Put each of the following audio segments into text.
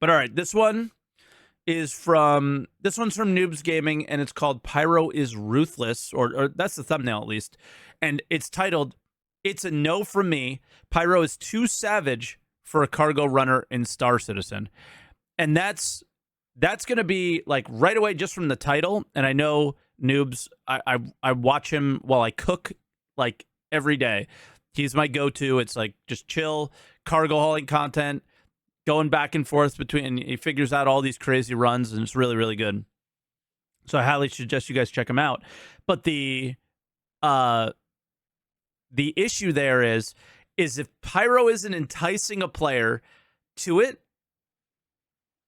But all right, this one's from Noobs Gaming, and it's called Pyro is Ruthless, or that's the thumbnail at least. And it's titled, "It's a no from me. Pyro is too savage for a cargo runner in Star Citizen." And that's going to be like right away just from the title. And I know Noobs, I watch him while I cook like every day. He's my go-to. It's like just chill, cargo hauling content, going back and forth between, and he figures out all these crazy runs, and it's really, really good. So I highly suggest you guys check him out. But the issue there is if Pyro isn't enticing a player to it,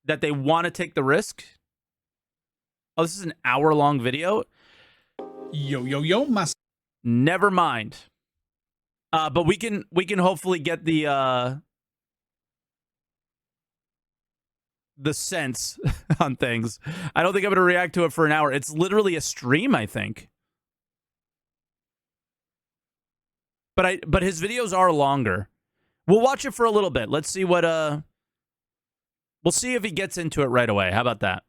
that they want to take the risk. Oh, this is an hour-long video? Yo, Never mind. But we can hopefully get the sense on things. I don't think I'm going to react to it for an hour. It's literally a stream, I think. But his videos are longer. We'll watch it for a little bit. Let's see what we'll see if he gets into it right away. How about that?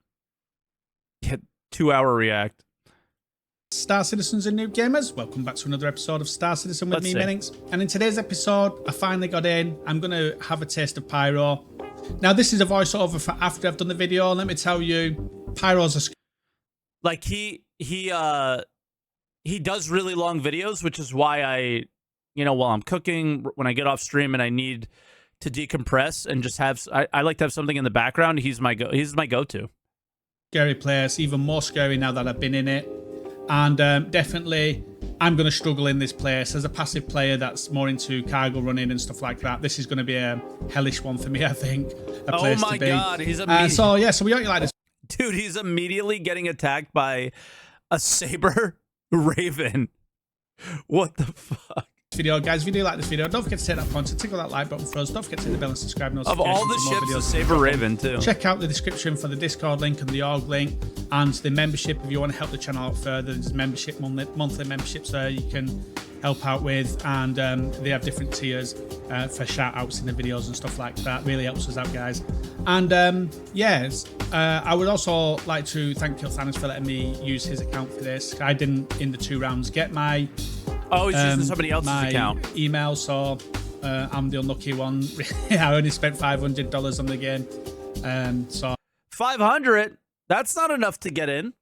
2-hour react. Star Citizens and Noob Gamers, welcome back to another episode of Star Citizen with me, Minix. And in today's episode, I finally got in. I'm going to have a taste of Pyro. Now, this is a voiceover for after I've done the video. Let me tell you, Pyro's a... Like, he does really long videos, which is why I, while I'm cooking, when I get off stream and I need to decompress and just have... I like to have something in the background. He's my go-to. Scary place, even more scary now that I've been in it. And definitely, I'm going to struggle in this place. As a passive player that's more into cargo running and stuff like that, this is going to be a hellish one for me, I think. Oh my God, he's so we don't like this. Dude, he's immediately getting attacked by a saber raven. What the fuck? Video, guys, if you do like this video, don't forget to take that point to tickle that like button for us. Don't forget to hit the bell and subscribe. Of all the ships, the saber raven too. Check out the description for the Discord link and the org link and the membership if you want to help the channel out further. There's membership, monthly memberships there you can help out with, and they have different tiers for shout outs in the videos and stuff like that. Really helps us out, guys. And yes, I would also like to thank Kilthanis for letting me use his account for this. I didn't in the 2 rounds get my he's using somebody else's account. Email, so I'm the unlucky one. I only spent $500 on the game. So 500? That's not enough to get in.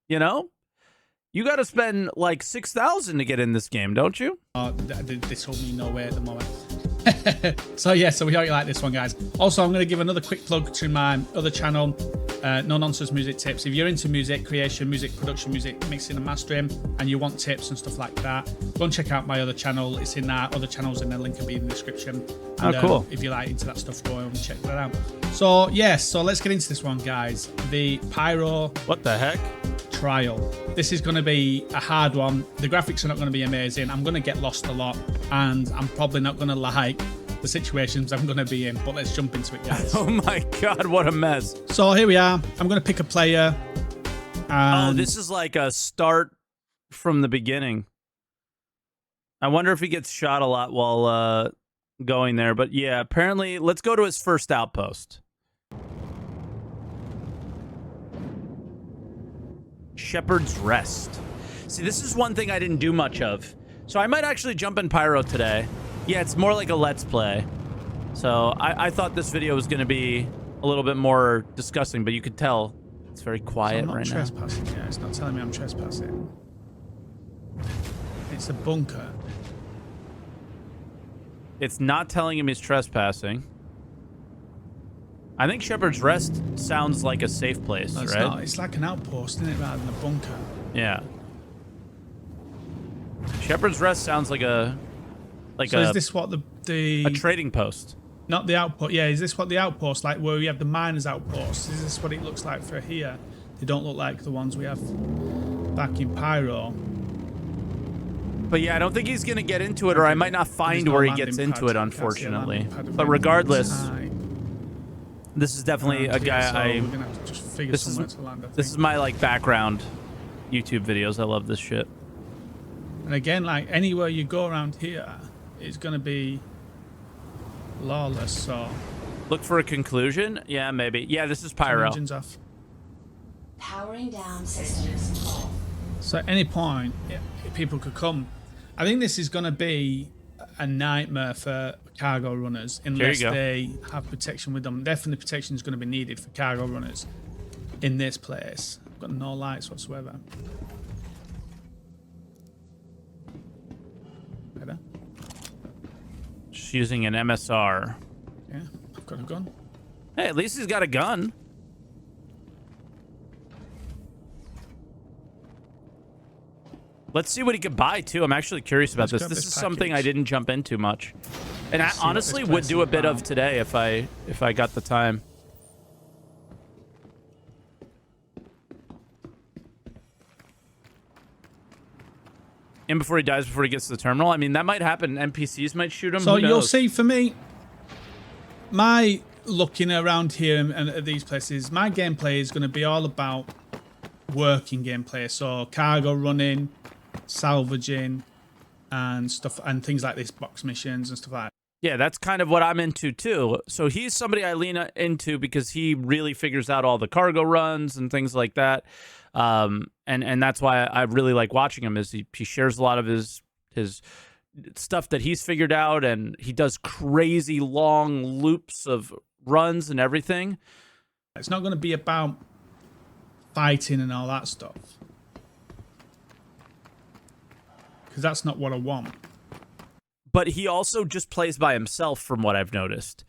You got to spend like 6,000 to get in this game, don't you? This will mean no way at the moment. So we hope you like this one, guys. Also, I'm going to give another quick plug to my other channel, No Nonsense Music Tips. If you're into music creation, music production, music mixing and mastering, and you want tips and stuff like that, go and check out my other channel. It's in that other channels, and the link will be in the description. And, cool. If you're like into that stuff, go and check that out. So so let's get into this one, guys. The Pyro. What the heck? Trial. This is going to be a hard one. The graphics are not going to be amazing. I'm going to get lost a lot, and I'm probably not going to like the situations I'm going to be in, but let's jump into it, guys. Oh my God, what a mess. So here we are. I'm going to pick a player. This is like a start from the beginning. I wonder if he gets shot a lot while going there, but yeah, apparently, let's go to his first outpost. Shepherd's Rest. See, this is one thing I didn't do much of. So I might actually jump in Pyro today. Yeah, it's more like a Let's Play. So I thought this video was going to be a little bit more disgusting, but you could tell it's very quiet right now. I'm not trespassing, yeah. It's not telling me I'm trespassing. It's a bunker. It's not telling him he's trespassing. I think Shepherd's Rest sounds like a safe place, right? Not. It's like an outpost, isn't it, rather than a bunker? Yeah. Shepherd's Rest sounds like a... So is this what a trading post? Not the outpost. Yeah, is this what the outpost, like where we have the miners' outposts? Is this what it looks like for here? They don't look like the ones we have back in Pyro. But yeah, I don't think he's going to get into it, or I might not find where he gets into it, unfortunately. But regardless, this is definitely a guy we're gonna have to just figure somewhere to land, I think. This is my like background YouTube videos. I love this shit. And again, like anywhere you go around here, it's going to be lawless. So Look for a conclusion? Yeah, maybe. Yeah, this is Pyro. Engines off. Powering down systems off. So at any point, people could come. I think this is going to be a nightmare for cargo runners unless they have protection with them. Definitely protection is going to be needed for cargo runners in this place. I've got no lights whatsoever. Better. Just using an MSR. Yeah, I've got a gun. Hey, at least he's got a gun. Let's see what he could buy, too. I'm actually curious about this. This is something I didn't jump into much. And I honestly would do a bit of today if I got the time. And before he dies, before he gets to the terminal? I mean, that might happen. NPCs might shoot him. So you'll see, for me, my looking around here and at these places, my gameplay is going to be all about working gameplay. So cargo running, salvaging, and stuff, and things like this, box missions and stuff like that. Yeah, that's kind of what I'm into too. So he's somebody I lean into because he really figures out all the cargo runs and things like that. And that's why I really like watching him. Is he shares a lot of his stuff that he's figured out, and he does crazy long loops of runs and everything. It's not going to be about fighting and all that stuff, because that's not what I want. But he also just plays by himself, from what I've noticed.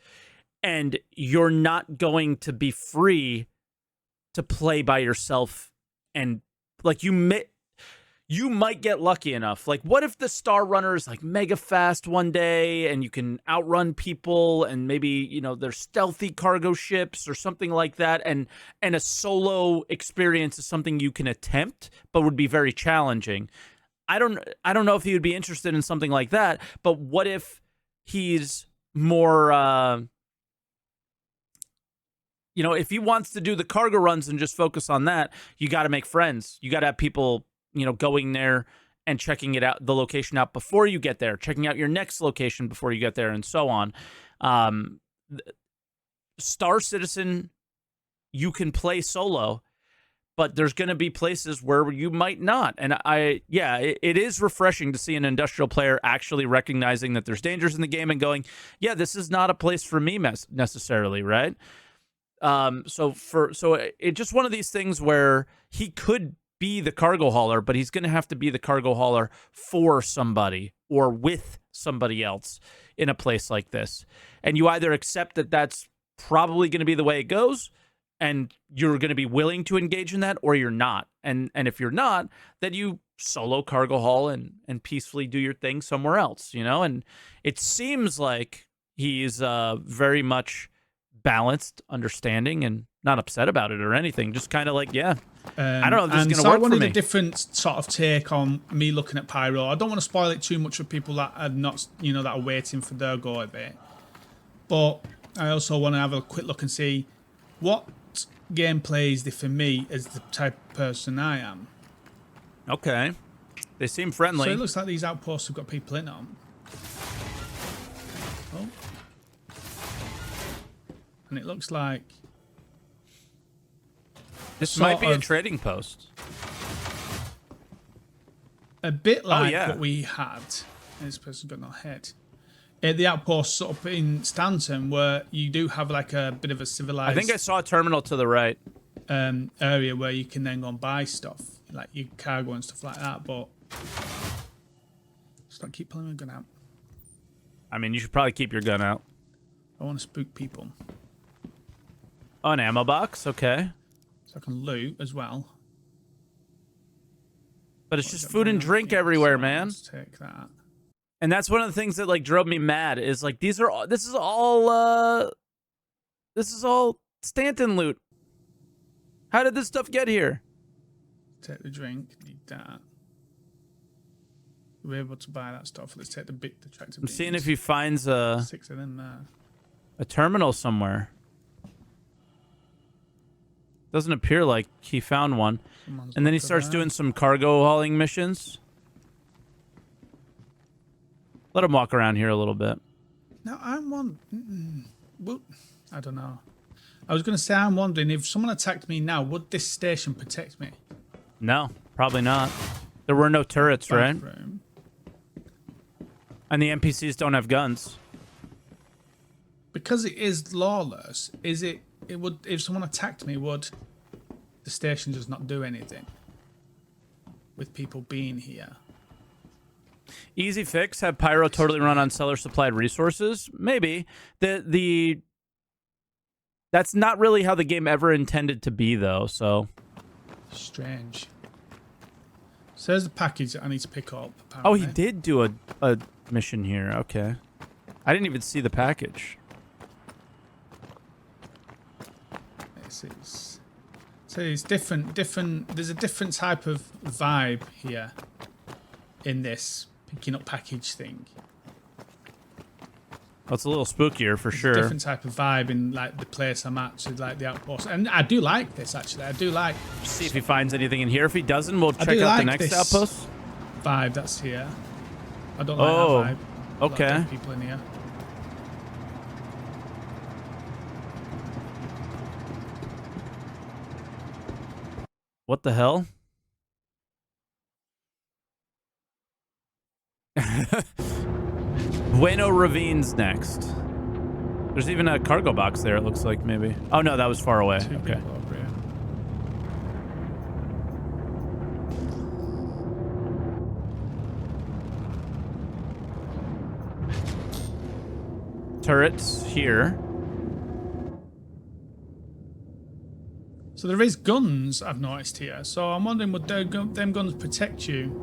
And you're not going to be free to play by yourself. And like you might get lucky enough. Like, what if the Star Runner is like mega fast one day and you can outrun people, and maybe, you know, there's stealthy cargo ships or something like that, and a solo experience is something you can attempt but would be very challenging. I don't know if he would be interested in something like that, but what if he's more if he wants to do the cargo runs and just focus on that, you got to make friends. You got to have people, going there and checking it out, the location out before you get there, checking out your next location before you get there, and so on. Star Citizen, you can play solo, but there's going to be places where you might not. And it is refreshing to see an industrial player actually recognizing that there's dangers in the game and going, yeah, this is not a place for me necessarily, right? So it's just one of these things where he could be the cargo hauler, but he's going to have to be the cargo hauler for somebody or with somebody else in a place like this. And you either accept that that's probably going to be the way it goes, and you're going to be willing to engage in that, or you're not. And if you're not, then you solo cargo haul and peacefully do your thing somewhere else, And it seems like he's very much balanced, understanding, and not upset about it or anything. Just kind of like, yeah, I don't know if this is going to work for me. I wanted a different sort of take on me looking at Pyro. I don't want to spoil it too much for people that are not, that are waiting for their go a bit. But I also want to have a quick look and see what gameplay is there for me as the type of person I am. Okay. They seem friendly. So it looks like these outposts have got people in them. Oh. And it looks like this might be a trading post. A bit like what we had. This person's got no head. The outpost sort of in Stanton, where you do have like a bit of a civilized... I think I saw a terminal to the right. Area where you can then go and buy stuff, like your cargo and stuff like that, but... Just don't keep pulling my gun out. I mean, you should probably keep your gun out. I want to spook people. Oh, an ammo box? Okay. So I can loot as well. But it's just food and drink everywhere, man. Let's take that. And that's one of the things that like drove me mad is like this is all Stanton loot. How did this stuff get here? Take the drink, need that. We're able to buy that stuff. Let's take the tractor. I'm seeing if he finds 6 of them there. A terminal somewhere. Doesn't appear like he found one. And then he starts doing some cargo hauling missions. Let him walk around here a little bit. No, I'm one. Well, I don't know. I was going to say, I'm wondering if someone attacked me now, would this station protect me? No, probably not. There were no turrets, right? Bathroom. And the NPCs don't have guns. Because it is lawless, it would, if someone attacked me, would the station just not do anything with people being here? Easy fix, have Pyro totally run on seller supplied resources? Maybe. That's not really how the game ever intended to be, though, so. Strange. So there's the package that I need to pick up. Apparently. Oh, he did do a mission here. Okay. I didn't even see the package. So it's different. There's a different type of vibe here in this picking up package thing. Well, it's a little spookier for sure. Different type of vibe in like the place I'm at, so like the outpost. And I do like this actually. I do like. See if he finds anything in here. If he doesn't, we'll check out the next outpost. Vibe that's here. I don't like that vibe. Okay. A lot of people in here. What the hell? Bueno Ravines next. There's even a cargo box there, it looks like, maybe. Oh, no, that was far away. Two okay. people over here. Turrets here. So there is guns I've noticed here. So I'm wondering, would them guns protect you?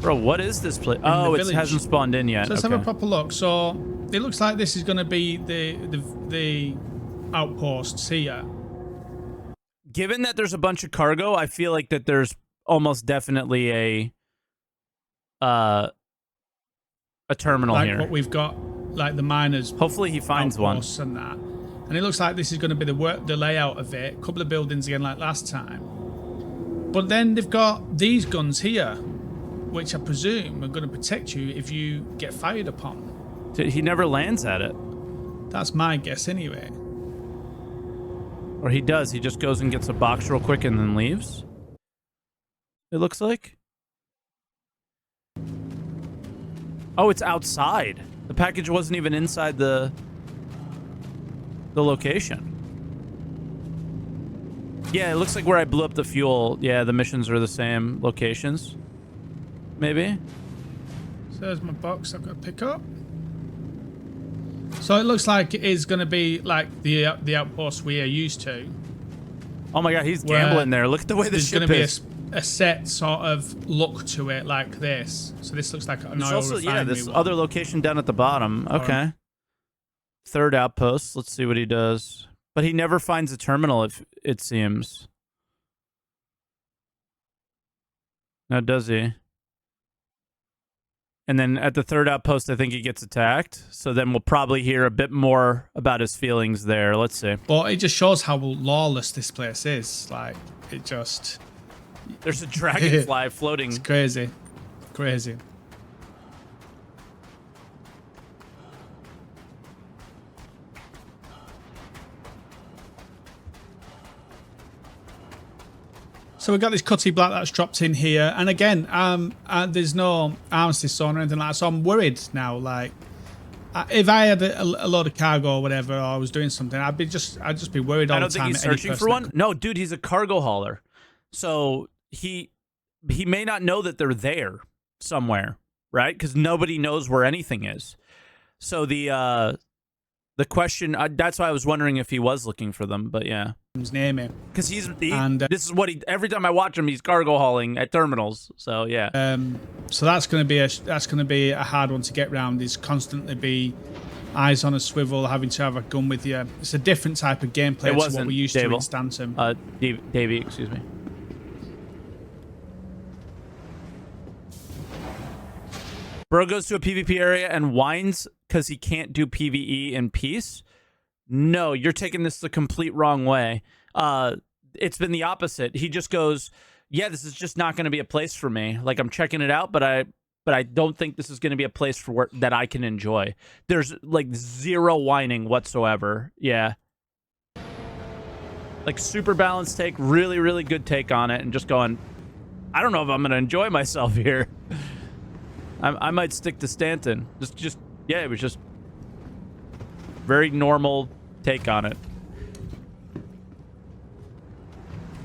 Bro, what is this place? Oh, it hasn't spawned in yet. So let's have a proper look. So it looks like this is going to be the outposts here. Given that there's a bunch of cargo, I feel like that there's almost definitely a terminal like here. What we've got, like the miners. Hopefully he finds one. And that. And it looks like this is going to be the layout of it. A couple of buildings again like last time. But then they've got these guns here, which I presume are going to protect you if you get fired upon. He never lands at it. That's my guess anyway. Or he does. He just goes and gets a box real quick and then leaves. It looks like. Oh, it's outside. The package wasn't even inside the location. Yeah, it looks like where I blew up the fuel. Yeah, the missions are the same locations. Maybe. So there's my box I've got to pick up. So it looks like it is going to be like the outpost we are used to. Oh my god, he's gambling there. Look at the way the ship is. There's going to be a set sort of look to it like this. So this looks like an oil refinery. Yeah, this other location down at the bottom. Okay. Third outpost. Let's see what he does. But he never finds a terminal, if it seems. Now, does he? And then at the third outpost, I think he gets attacked. So then we'll probably hear a bit more about his feelings there. Let's see. But it just shows how lawless this place is. Like, it just... There's a dragonfly floating. It's crazy. Crazy. So we've got this Cutty Black that's dropped in here, and again, there's no armistice on or anything like that, so I'm worried now. Like, if I had a load of cargo or whatever, or I was doing something, I'd just be worried all the time. I don't think he's searching for one. No, dude, he's a cargo hauler, so he may not know that they're there somewhere, right? Because nobody knows where anything is. So the question, that's why I was wondering if he was looking for them, but yeah. Near me. Because this is what every time I watch him, he's cargo hauling at terminals. So yeah. So that's going to be a hard one to get round. Is constantly be eyes on a swivel, having to have a gun with you. It's a different type of gameplay to what we used to in Stanton. Davey, excuse me. Bro goes to a PvP area and whines because he can't do PvE in peace. No, you're taking this the complete wrong way. It's been the opposite. He just goes, yeah, this is just not going to be a place for me. Like, I'm checking it out, but but I don't think this is going to be a place for that I can enjoy. There's like zero whining whatsoever. Yeah. Like super balanced take, really, really good take on it, and just going, I don't know if I'm going to enjoy myself here. I might stick to Stanton. Yeah, it was just very normal take on it.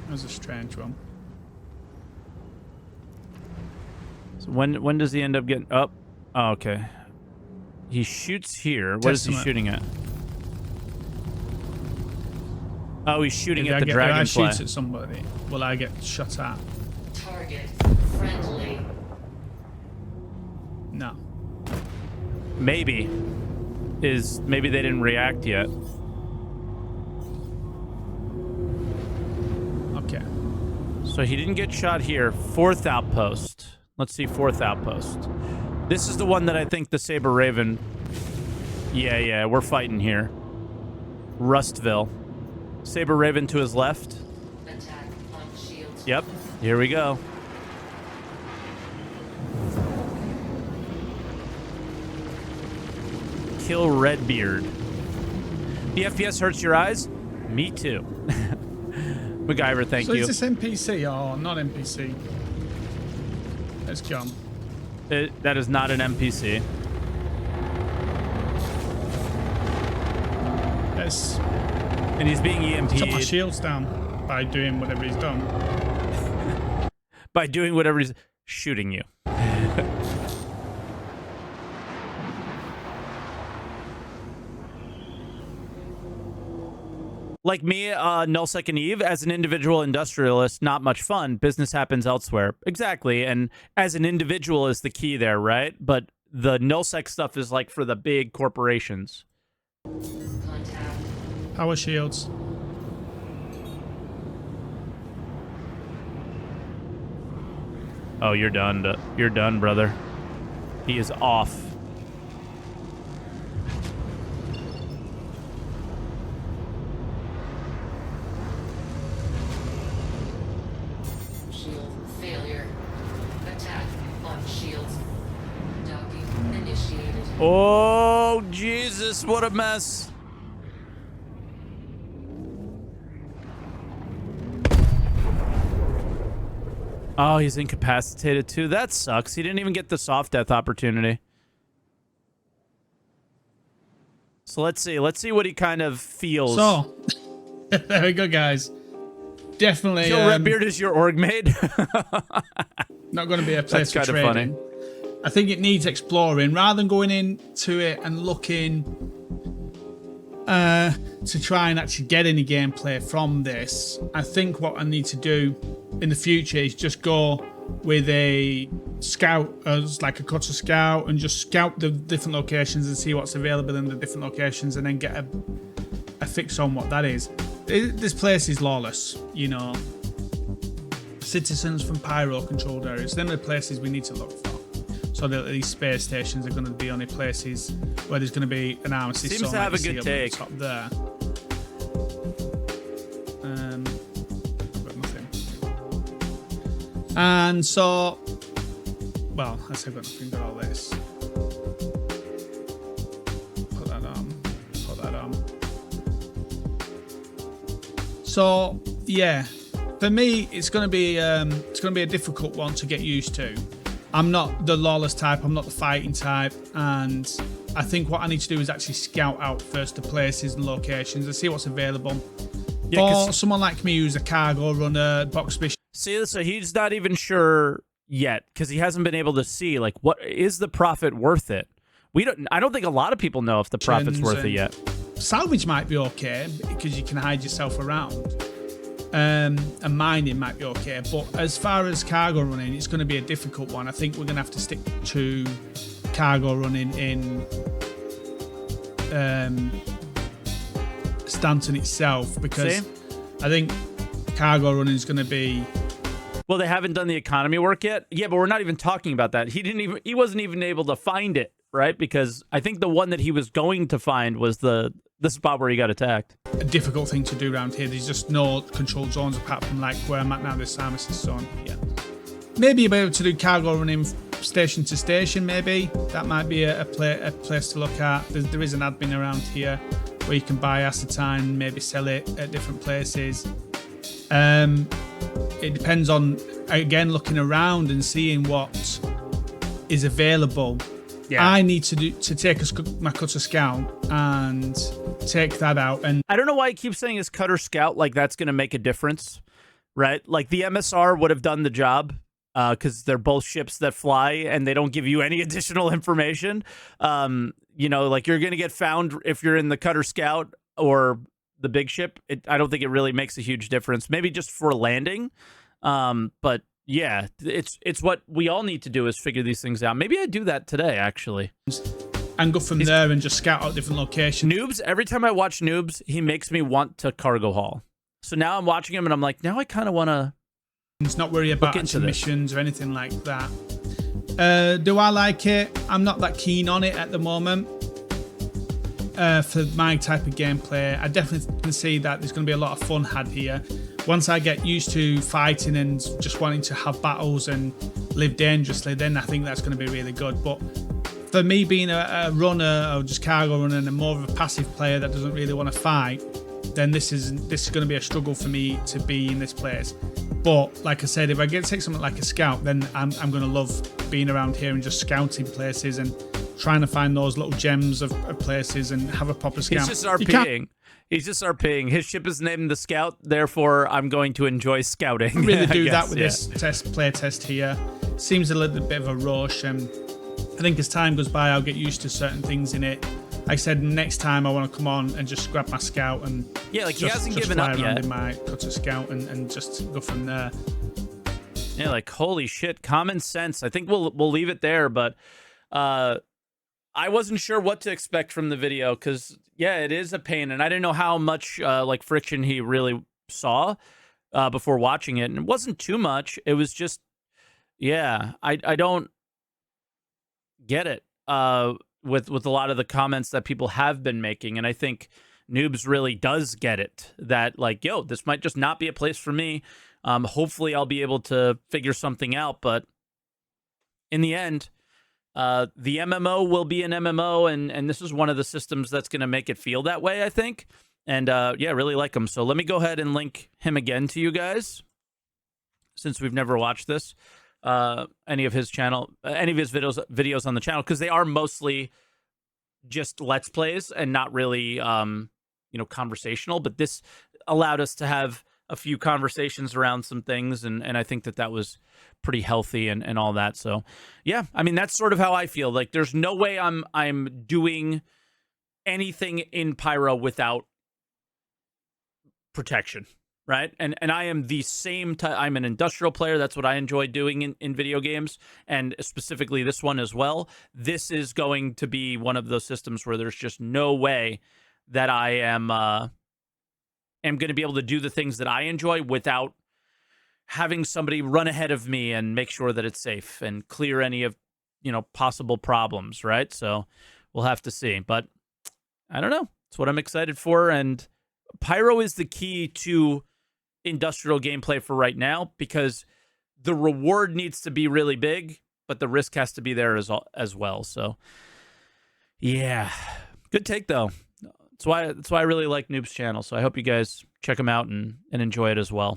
That was a strange one. So when does he end up getting up? Oh, okay. He shoots here. What is he shooting at? Oh, he's shooting at the dragonfly. If I shoot at somebody, will I get shot at? Target friendly. No. Maybe they didn't react yet. Okay. So he didn't get shot here. 4th outpost. Let's see 4th outpost. This is the one that I think the Saber Raven. Yeah, we're fighting here. Rustville. Saber Raven to his left. Attack on shield. Yep. Here we go. Kill Redbeard. The FPS hurts your eyes? Me too. MacGyver, thank you. So is this NPC or not NPC? Let's jump. That is not an NPC. Yes. And he's being EMP'd. Took my shields down by doing whatever he's done. By doing whatever he's shooting you. Like me, Nullsec and Eve, as an individual industrialist, not much fun. Business happens elsewhere. Exactly. And as an individual is the key there, right? But the Nullsec stuff is like for the big corporations. Contact. Power shields. Oh, you're done. You're done, brother. He is off. Shield failure. Attack on shields. Docking initiated. Oh, Jesus, what a mess. Oh, he's incapacitated too. That sucks. He didn't even get the soft death opportunity. So let's see. Let's see what he kind of feels. So, there we go, guys. Definitely. Kill Redbeard is your org mate. Not going to be a place for That's kind trading. of funny. I think it needs exploring rather than going into it and looking to try and actually get any gameplay from this. I think what I need to do in the future is just go with a scout, as like a cutter scout, and just scout the different locations and see what's available in the different locations, and then get a fix on what that is. This place is lawless, you know. Citizens from Pyro controlled areas. Them are the places we need to look for. So that these space stations are going to be only places where there's going to be an armistice. Seems to have a good take. Top there. Got nothing. And so, well, I say I've got nothing. Got all this. Put that on. Put that on. So yeah, for me, it's going to be a difficult one to get used to. I'm not the lawless type, I'm not the fighting type, and I think what I need to do is actually scout out first the places and locations and see what's available. Yeah, for someone like me who's a cargo runner, box bishop. See, so he's not even sure yet because he hasn't been able to see, like, what is the profit worth it? I don't think a lot of people know if the profit's worth it yet. Salvage might be okay because you can hide yourself around. And mining might be okay, but as far as cargo running, it's going to be a difficult one. I think we're going to have to stick to cargo running in Stanton itself, because I think cargo running is going to be... Well, they haven't done the economy work yet. Yeah, but we're not even talking about that. He wasn't even able to find it, right? Because I think the one that he was going to find was the spot where he got attacked. A difficult thing to do around here. There's just no controlled zones apart from like where I'm at now, this armistice zone. Yeah. Maybe you'll be able to do cargo running station to station, maybe. That might be a place to look at. There is an admin around here where you can buy acetine, maybe sell it at different places. It depends on, again, looking around and seeing what is available. Yeah. I need to take my Cutter Scout and take that out. And I don't know why he keeps saying his Cutter Scout like that's going to make a difference, right? Like the MSR would have done the job because they're both ships that fly and they don't give you any additional information. You know, like you're going to get found if you're in the Cutter Scout or the big ship. I don't think it really makes a huge difference. Maybe just for landing. But yeah, it's what we all need to do is figure these things out. Maybe I do that today, actually. And go from there and just scout out different locations. Noobs, every time I watch Noobs, he makes me want to cargo haul. So now I'm watching him and I'm like, now I kind of want to not worry about missions or anything like that. Do I like it? I'm not that keen on it at the moment. For my type of gameplay, I definitely can see that there's going to be a lot of fun had here. Once I get used to fighting and just wanting to have battles and live dangerously, then I think that's going to be really good. But for me being a runner or just cargo runner and more of a passive player that doesn't really want to fight, then this is going to be a struggle for me to be in this place. But like I said, if I get to take something like a scout, then I'm going to love being around here and just scouting places and trying to find those little gems of places and have a proper scout. He's just RPing. He's just RPing. His ship is named the Scout, therefore I'm going to enjoy scouting. I really do that with this play test here. Seems a little bit of a rush, and I think as time goes by, I'll get used to certain things in it. Like I said, next time I want to come on and just grab my scout and he hasn't given up yet. In my Cutter Scout and just go from there. Yeah, like holy shit, common sense. I think we'll leave it there, but I wasn't sure what to expect from the video because, yeah, it is a pain. And I didn't know how much, like, friction he really saw before watching it. And it wasn't too much. It was just, yeah, I don't get it with a lot of the comments that people have been making. And I think Noobs really does get it. That, like, yo, this might just not be a place for me. Hopefully I'll be able to figure something out. But in the end, the MMO will be an MMO, and this is one of the systems that's going to make it feel that way, I think. And yeah, really like him. So let me go ahead and link him again to you guys, since we've never watched this, any of his channel, any of his videos on the channel, because they are mostly just Let's Plays and not really, conversational. But this allowed us to have a few conversations around some things, and I think that was pretty healthy and all that. So yeah, I mean, that's sort of how I feel. Like there's no way I'm doing anything in Pyro without protection, right? And I am the same type. I'm an industrial player. That's what I enjoy doing in video games, and specifically this one as well. This is going to be one of those systems where there's just no way that I am going to be able to do the things that I enjoy without having somebody run ahead of me and make sure that it's safe and clear any of, possible problems, right? So we'll have to see. But I don't know. It's what I'm excited for. And Pyro is the key to industrial gameplay for right now because the reward needs to be really big, but the risk has to be there as well. So yeah, good take though. That's why I really like Noob's channel. So I hope you guys check him out and enjoy it as well.